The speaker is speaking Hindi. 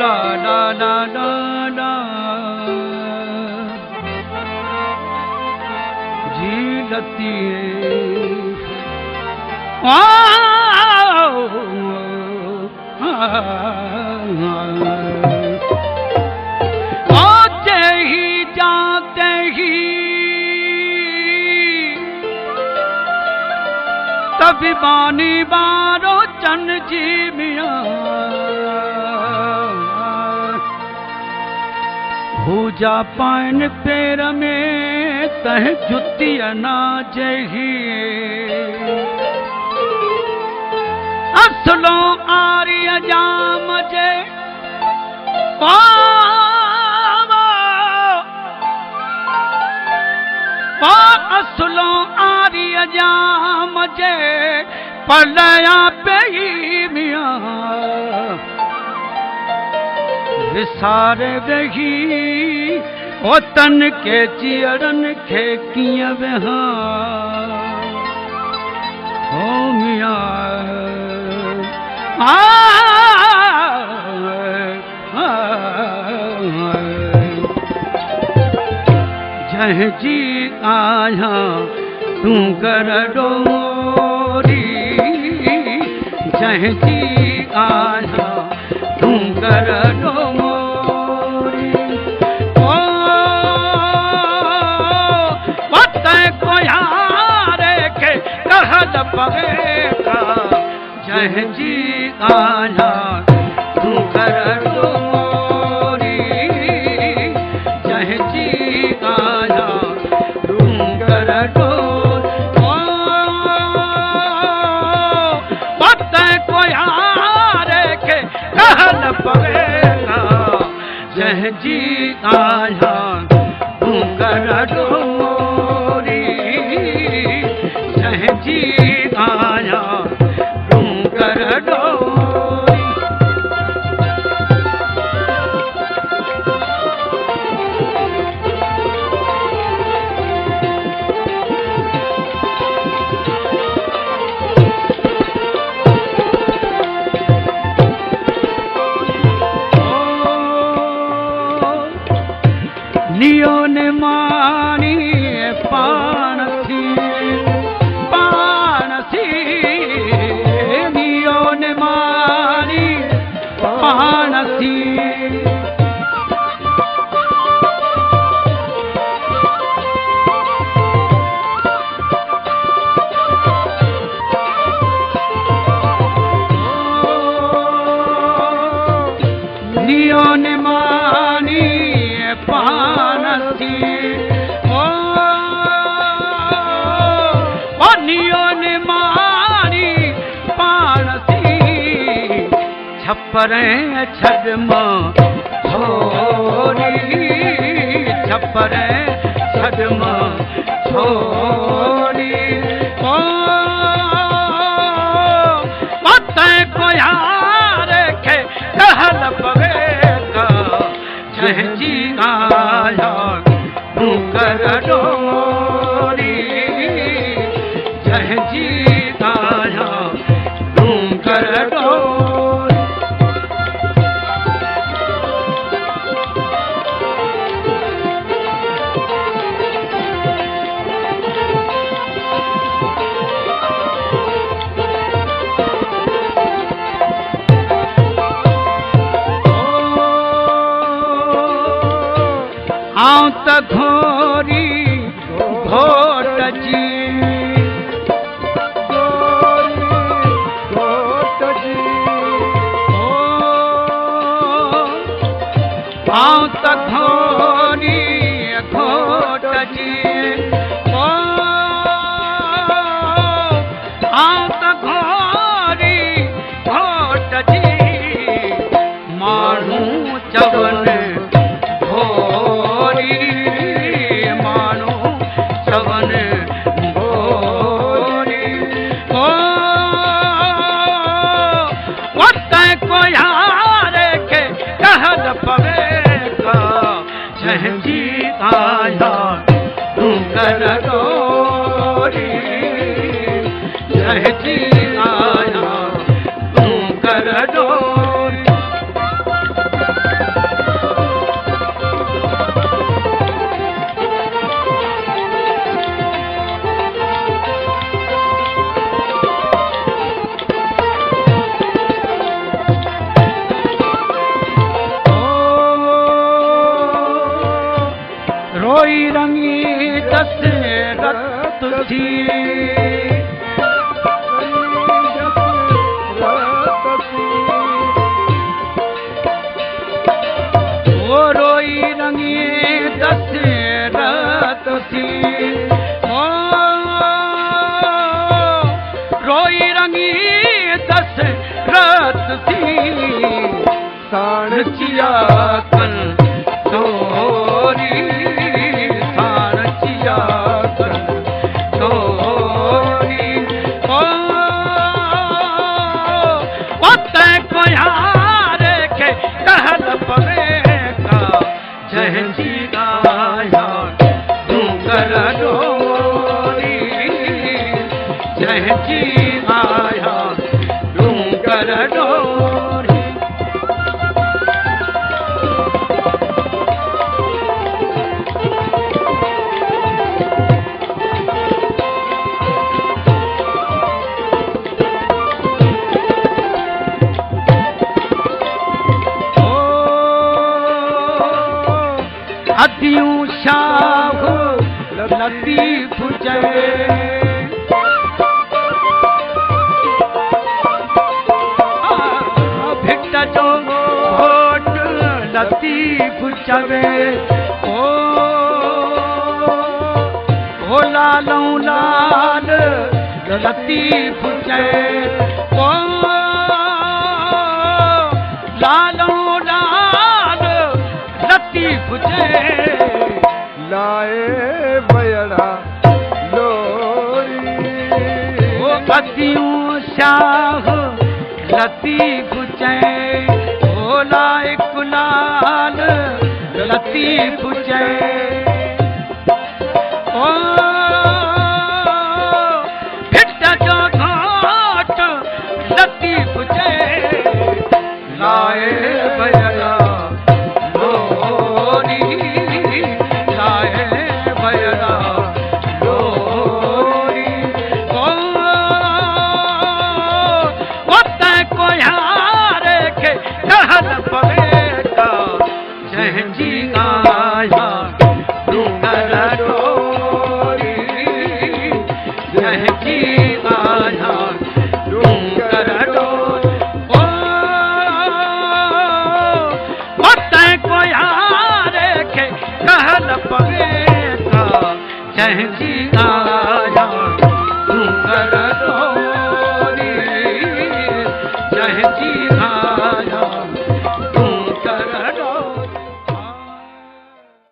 ला ला ला ला ला जी लती आते ही जाते ही तभी बानी बारो चन जी मिया भूजा पान पैर में तह जुतिया ना जही असलो आर्य जाम जे असलो आर्य जाम जे पलया पे मिया विसारे वही ओ तन के चियरन खे किया वहा ओ मिया जह जी आया तू कर डोरी जह जी आया तू कर डोरी ओ मत को यार के कहल पवेगा जह जी आया तू कर डोरी जह जी आया तू कर डोरी ओ मत को यार के कहल पवेगा जह जी आया तू कर डोरी जह जी आया तू कर डोरी नियो ने मानी पान थी नियो ने मानी पान थी नियो ने मानी पान थी ओ नियो ने मारी पान थी छप्परे छड़मा छोरी छप्परे छड़मा छोरी ओ मत को यार के कहल पवेगा जह जी आया तू कर डोरी जह जी आया तू कर डोरी आऊं त घोरी घोट जी आऊं त घोरी घोट जी आऊं त घोरी घोट जी माण्हू चवन पवेगा जह जी आया तू कर डोरी जह जी आया तू कर डोरी दशरथ थी वो रोई रंगी दशरथ थी ओ रोई रंगी दशरथ थी साण चिया कन तोरी साण चिया कन तोरी ओ तै को यार के कहल पवे का जहजी आया तू कर डोरी जहजी आया तू कर डोरी अदियूं शाह लतीफ़ चए भिट जो घोट लतीफ़ चवे ओ लालूं लाल लतीफ़ चए ओ लालूं लाल लतीफ़ चए लाए बयड़ा लोरी ओ अदियूं शाह लतीफ़ चए ओ लाइक लाल लतीफ़ चए ओ भिट जो घोट लतीफ़ चए लाए बयड़ा कहल पवे का जहजी